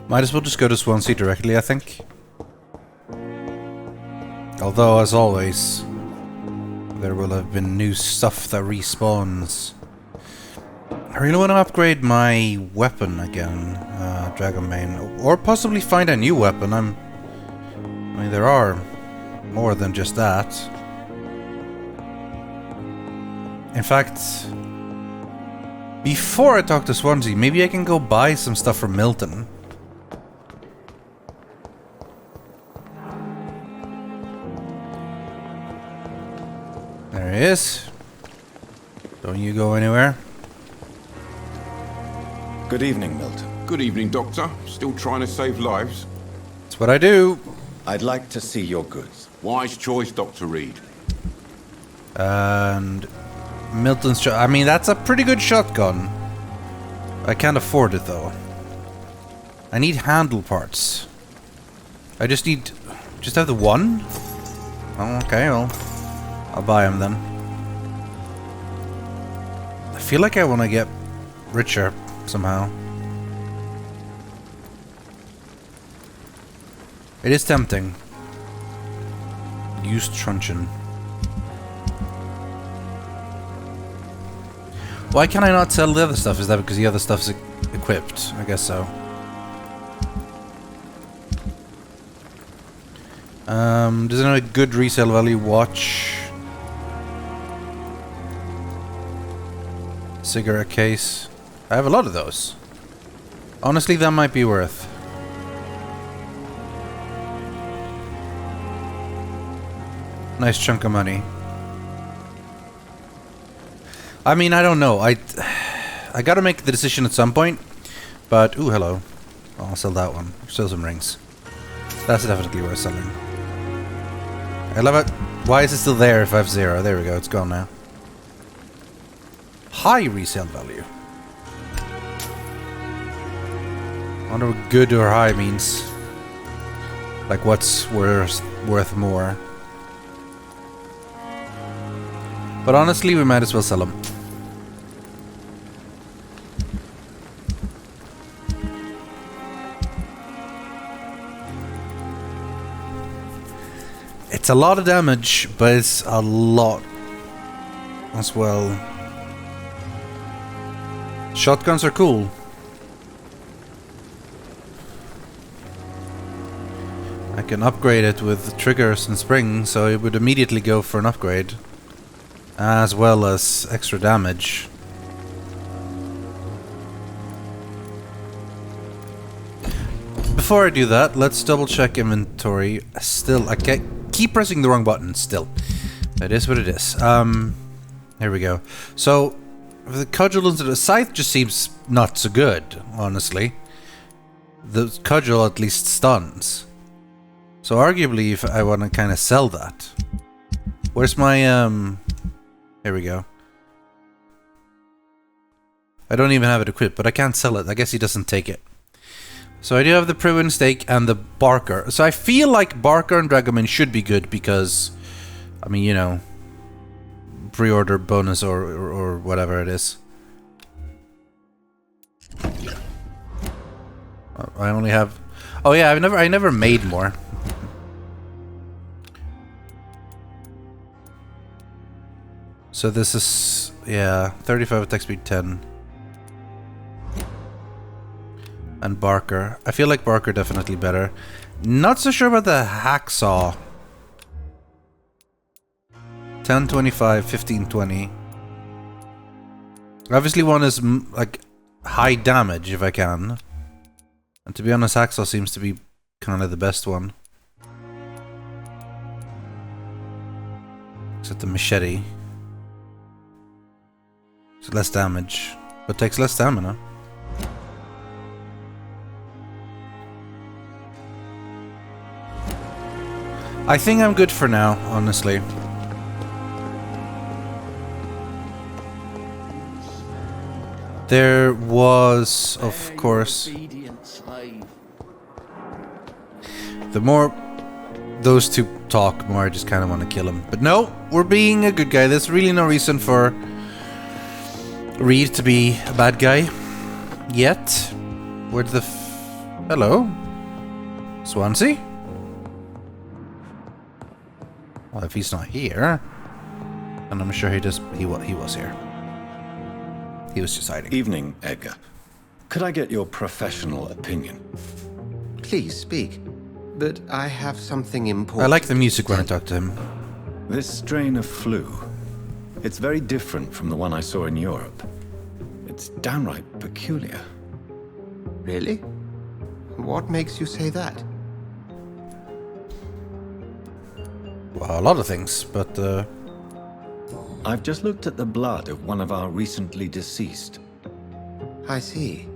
Might as well just go to Swansea directly, I think. Although, as always, there will have been new stuff that respawns. I really want to upgrade my weapon again, Dragonbane, or possibly find a new weapon. I mean, there are more than just that. In fact, before I talk to Swansea, maybe I can go buy some stuff from Milton. There he is. Don't you go anywhere. Good evening, Milton. Good evening, Doctor. Still trying to save lives? That's what I do. I'd like to see your goods. Wise choice, Dr. Reid. And Milton's shot. I mean, that's a pretty good shotgun. I can't afford it though. I need handle parts. I just have the one? Oh, okay, well, I'll buy them then. I feel like I want to get richer somehow. It is tempting. Used truncheon. Why can I not sell the other stuff? Is that because the other stuff's equipped? I guess so. Does it have a good resale value? Watch. Cigarette case. I have a lot of those. Honestly, that might be worth. Nice chunk of money. I mean, I don't know. I gotta make the decision at some point. But, ooh, hello. I'll sell that one. Sell some rings. That's definitely worth selling. I love it. Why is it still there if I have 0? There we go. It's gone now. High resale value. I wonder what good or high means. Like what's worth more. But honestly, we might as well sell them. It's a lot of damage, but it's a lot as well. Shotguns are cool. I can upgrade it with triggers and springs, so it would immediately go for an upgrade. As well as extra damage. Before I do that, let's double check inventory. Still, I keep pressing the wrong button still. It is what it is. Here we go. So, the cudgel into the scythe just seems not so good, honestly. The cudgel at least stuns. So arguably, if I want to kind of sell that. Where's my, Here we go. I don't even have it equipped, but I can't sell it. I guess he doesn't take it. So I do have the Prewin Stake and the Barker. So I feel like Barker and Dragonbane should be good because, I mean, you know, pre-order bonus or whatever it is. I only have... Oh yeah, I never made more. So this is, yeah, 35 attack speed, 10. And Barker. I feel like Barker definitely better. Not so sure about the Hacksaw. 10, 25, 15, 20. Obviously one is like high damage if I can. And to be honest, Hacksaw seems to be kind of the best one. Except the machete. It's less damage, but takes less stamina. I think I'm good for now, honestly. There was, of course... The more those two talk, the more I just kind of want to kill them. But no, we're being a good guy. There's really no reason for Reid to be a bad guy. Yet. Where'd the... Hello? Swansea? Well, if he's not here, and I'm sure he was here. He was just hiding. Evening, Edgar. Could I get your professional opinion? Please speak. But I have something important. I like the music when I talk to him. This strain of flu, it's very different from the one I saw in Europe. It's downright peculiar. Really? What makes you say that? Well, a lot of things, but I've just looked at the blood of one of our recently deceased. I see.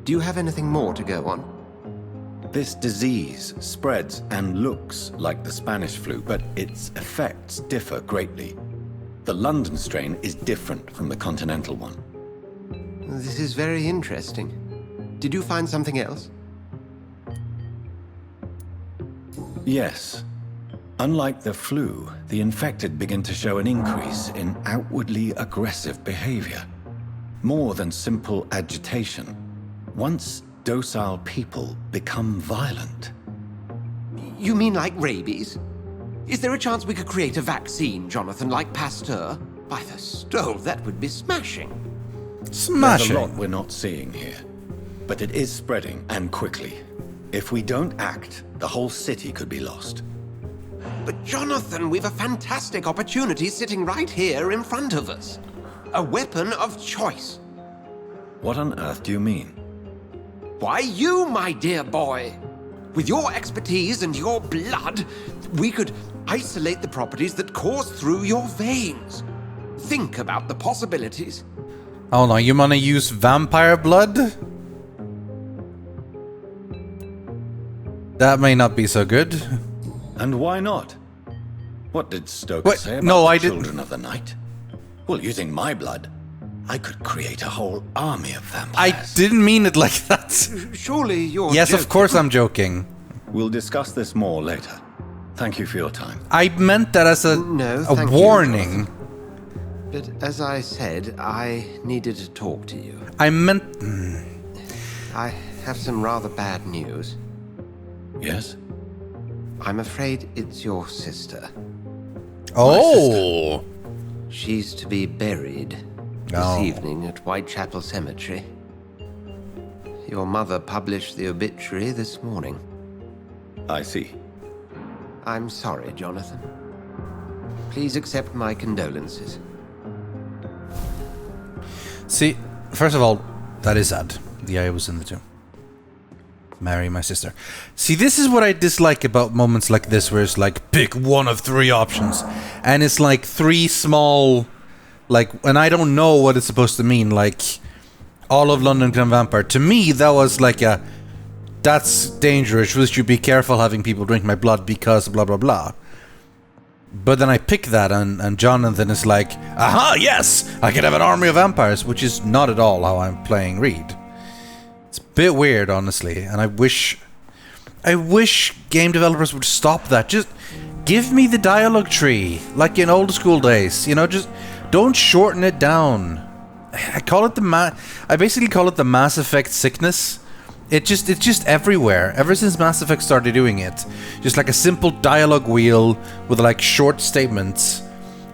Do you have anything more to go on? This disease spreads and looks like the Spanish flu, but its effects differ greatly. The London strain is different from the continental one. This is very interesting. Did you find something else? Yes. Unlike the flu, the infected begin to show an increase in outwardly aggressive behavior. More than simple agitation. Once docile people become violent. You mean like rabies? Is there a chance we could create a vaccine, Jonathan, like Pasteur? By the stove, that would be smashing. There's smashing. a lot we're not seeing here. But it is spreading, and quickly. If we don't act, the whole city could be lost. But Jonathan, we've a fantastic opportunity sitting right here in front of us. A weapon of choice. What on earth do you mean? Why, you, my dear boy. With your expertise and your blood, we could isolate the properties that course through your veins. Think about the possibilities. Oh no, you wanna use vampire blood? That may not be so good. And why not? What did Stoker Wait, say about no, the I didn't. children of the night? Well, using my blood, I could create a whole army of I vampires. didn't mean it like that. Surely you're Yes, of joking. course I'm joking. We'll discuss this more later. Thank you for your time. I meant that as No, a thank you, warning. But as I said, I needed to talk to you. I meant... I have some rather bad news. Yes? I'm afraid it's your sister. Oh! She's to be buried this Oh. evening at Whitechapel Cemetery. Your mother published the obituary this morning. I see. I'm sorry, Jonathan. Please accept my condolences. See, first of all, that is sad. The eye was in the tomb. Marry my sister. See, this is what I dislike about moments like this, where it's like, pick one of three options. And it's like three small, like, and I don't know what it's supposed to mean, like, all of London become vampire. To me, that was like a, that's dangerous, we should be careful having people drink my blood because blah blah blah. But then I pick that, and Jonathan is like, aha, yes, I could have an army of vampires, which is not at all how I'm playing Reid. It's a bit weird, honestly, and I wish game developers would stop that. Just give me the dialogue tree, like in old school days. You know, just don't shorten it down. I call it I basically call it the Mass Effect sickness. It's just everywhere. Ever since Mass Effect started doing it, just like a simple dialogue wheel with like short statements,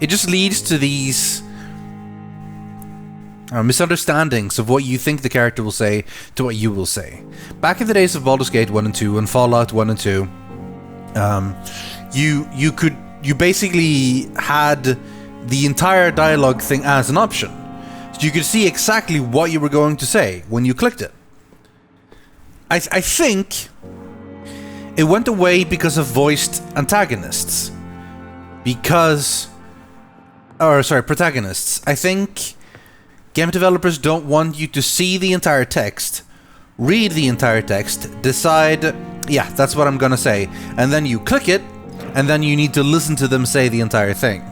it just leads to these misunderstandings of what you think the character will say to what you will say. Back in the days of Baldur's Gate 1 and 2 and Fallout 1 and 2, you basically had the entire dialogue thing as an option. So you could see exactly what you were going to say when you clicked it. I think it went away because of voiced antagonists. Protagonists. I think game developers don't want you to see the entire text, read the entire text, decide, yeah, that's what I'm gonna say, and then you click it, and then you need to listen to them say the entire thing.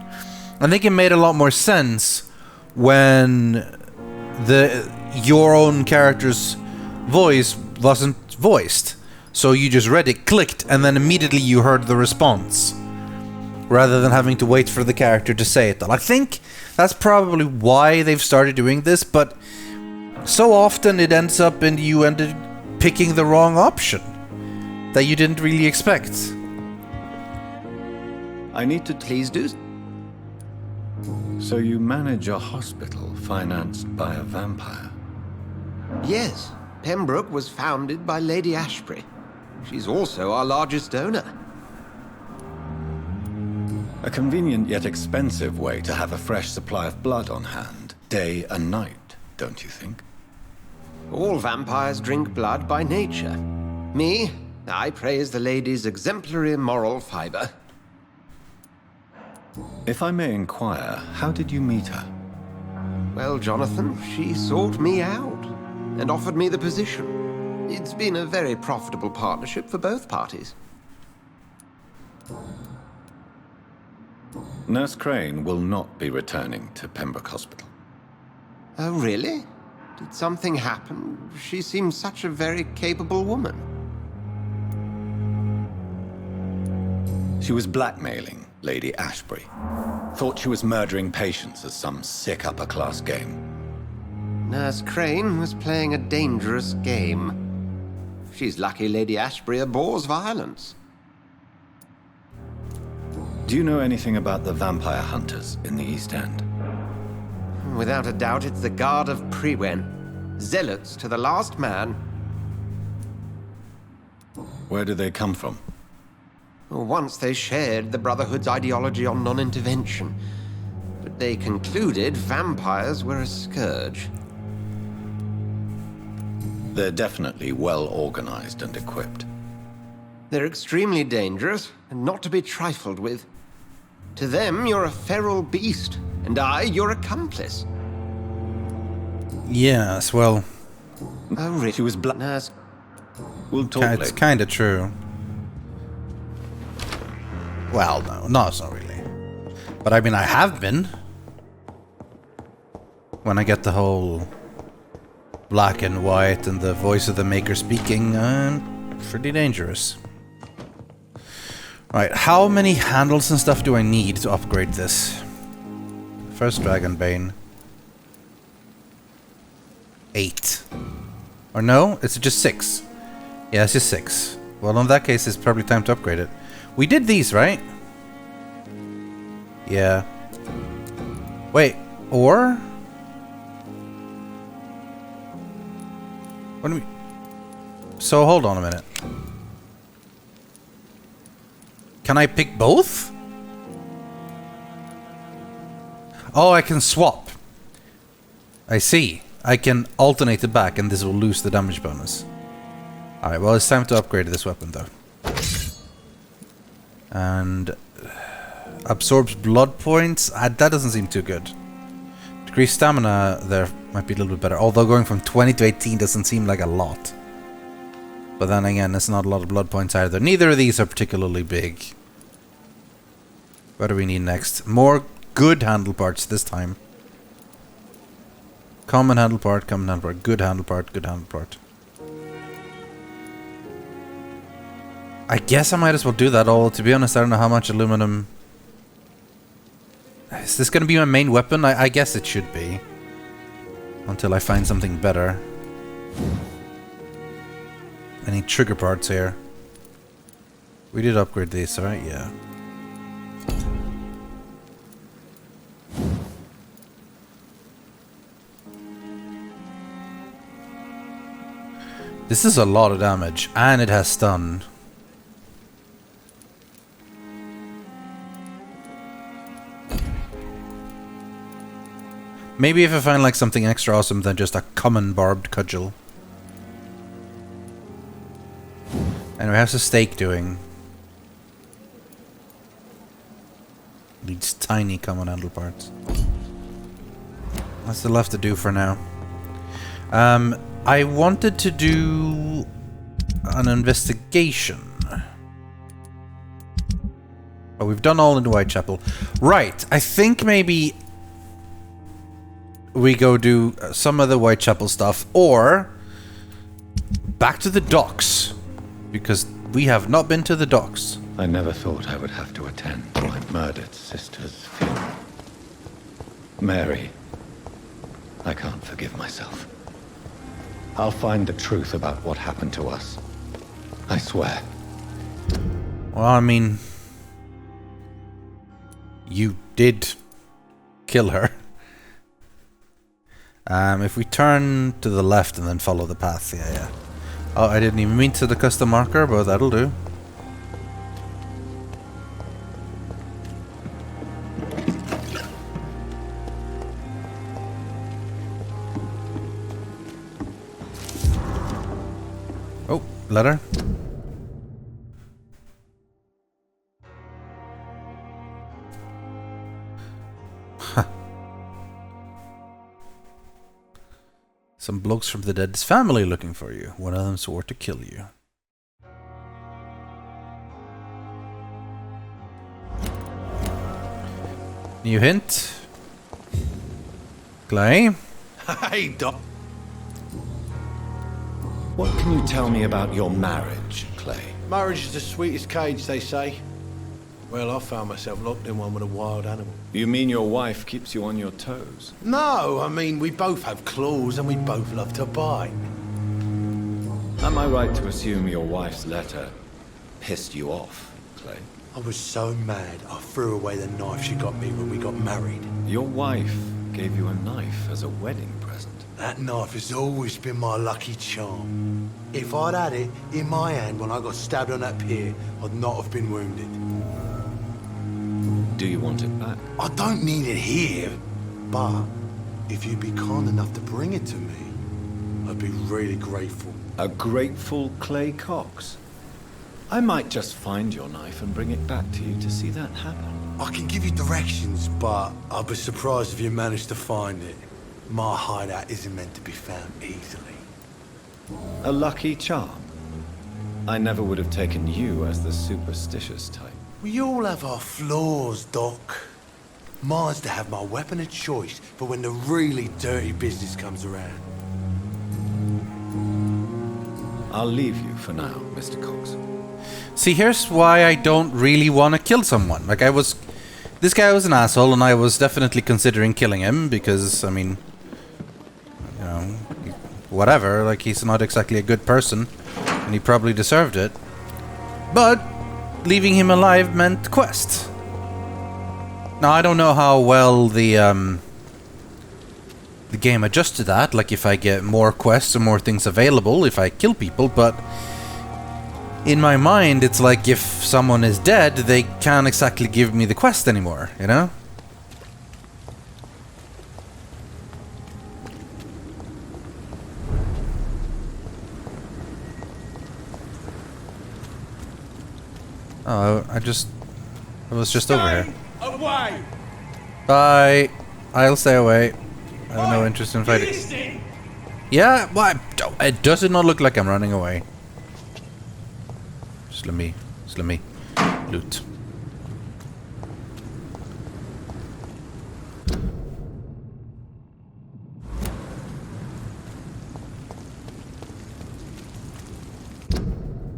I think it made a lot more sense when your own character's voice wasn't voiced. So you just read it, clicked, and then immediately you heard the response, rather than having to wait for the character to say it. I think that's probably why they've started doing this, but so often it ends up in you ended picking the wrong option that you didn't really expect. I need to... Please do. So you manage a hospital financed by a vampire? Yes, Pembroke was founded by Lady Ashbury. She's also our largest donor. A convenient yet expensive way to have a fresh supply of blood on hand, day and night, don't you think? All vampires drink blood by nature. Me, I praise the lady's exemplary moral fiber. If I may inquire, how did you meet her? Well, Jonathan, she sought me out and offered me the position. It's been a very profitable partnership for both parties. Nurse Crane will not be returning to Pembroke Hospital. Oh, really? Did something happen? She seems such a very capable woman. She was blackmailing Lady Ashbury. Thought she was murdering patients as some sick upper-class game. Nurse Crane was playing a dangerous game. She's lucky Lady Ashbury abhors violence. Do you know anything about the vampire hunters in the East End? Without a doubt, it's the Guard of Prewen. Zealots to the last man. Where do they come from? Once they shared the Brotherhood's ideology on non-intervention, but they concluded vampires were a scourge. They're definitely well organized and equipped. They're extremely dangerous and not to be trifled with. To them, you're a feral beast, and I, your accomplice. Yes, well, Oh, really? She was black. Nurse. We'll talk it's later. kind of true. Well, no, it's not really. But I mean, I have been. When I get the whole black and white and the voice of the maker speaking, pretty dangerous. Right, how many handles and stuff do I need to upgrade this? First Dragonbane. 8. Or no, it's just 6. Yeah, it's just 6. Well, in that case, it's probably time to upgrade it. We did these, right? Yeah. Wait, or? What do we... So, hold on a minute. Can I pick both? Oh, I can swap. I see. I can alternate it back and this will lose the damage bonus. Alright, well, it's time to upgrade this weapon, though. And... absorbs blood points? That doesn't seem too good. Decreased stamina there might be a little bit better. Although going from 20 to 18 doesn't seem like a lot. But then again, it's not a lot of blood points either. Neither of these are particularly big. What do we need next? More good handle parts this time. Common handle part, good handle part, good handle part. I guess I might as well do that all. To be honest, I don't know how much aluminum... Is this going to be my main weapon? I guess it should be. Until I find something better. Any trigger parts here? We did upgrade these, right? Yeah. This is a lot of damage, and it has stun. Maybe if I find like something extra awesome than just a common barbed cudgel. Anyway, how's the stake doing? Needs tiny common handle parts. That's left to do for now. I wanted to do an investigation. But we've done all in Whitechapel. Right, I think maybe we go do some of the Whitechapel stuff, or back to the docks, because we have not been to the docks. I never thought I would have to attend my murdered sister's funeral. Mary, I can't forgive myself. I'll find the truth about what happened to us. I swear. Well, I mean, you did kill her. If we turn to the left and then follow the path, yeah. Oh, I didn't even mean to the custom marker, but that'll do. Oh, letter. Some blokes from the dead's family looking for you. One of them swore to kill you. New hint. Clay? Hey, Doc. What can you tell me about your marriage, Clay? Marriage is the sweetest cage, they say. Well, I found myself locked in one with a wild animal. You mean your wife keeps you on your toes? No, I mean, we both have claws and we both love to bite. Am I right to assume your wife's letter pissed you off, Clay? I was so mad, I threw away the knife she got me when we got married. Your wife gave you a knife as a wedding present. That knife has always been my lucky charm. If I'd had it in my hand when I got stabbed on that pier, I'd not have been wounded. Do you want it back? I don't need it here, but if you'd be kind enough to bring it to me, I'd be really grateful. A grateful Clay Cox? I might just find your knife and bring it back to you to see that happen. I can give you directions, but I'd be surprised if you managed to find it. My hideout isn't meant to be found easily. A lucky charm? I never would have taken you as the superstitious type. We all have our flaws, Doc. Mine's to have my weapon of choice for when the really dirty business comes around. I'll leave you for now, Mr. Cox. See, here's why I don't really want to kill someone. Like, this guy was an asshole, and I was definitely considering killing him, because, I mean, you know, whatever, like, he's not exactly a good person, and he probably deserved it. But leaving him alive meant quest. Now, I don't know how well the game adjusts to that, like if I get more quests or more things available if I kill people, but in my mind, it's like if someone is dead, they can't exactly give me the quest anymore, you know? Oh, I was just over here. Away! Bye. I'll stay away. I have no interest in fighting. Listening. Yeah, why? It does not look like I'm running away. Just let me loot.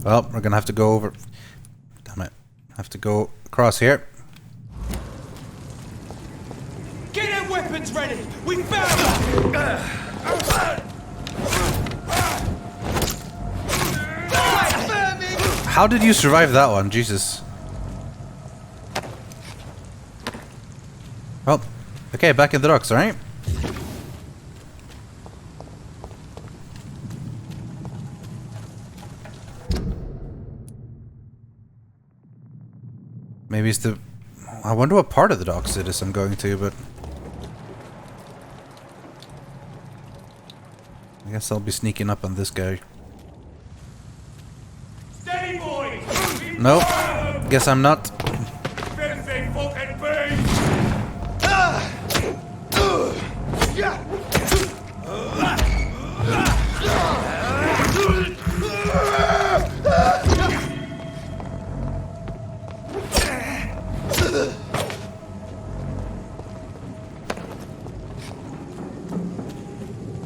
Well, we're gonna have to go over. Damn it! Have to go across here. Get their weapons ready! We found them! How did you survive that one? Jesus. Well, okay, back in the docks, alright? Maybe it's the... I wonder what part of the docks it is I'm going to, but... I guess I'll be sneaking up on this guy. Steady, boys! Nope. Guess I'm not. Filthy fucking beast!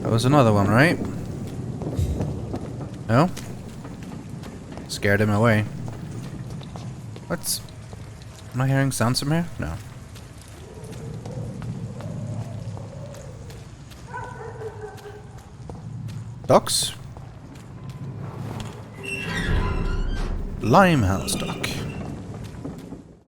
That was another one, right? No? Scared him away. What's... Am I hearing sounds from here? No. Docks. Limehouse dock.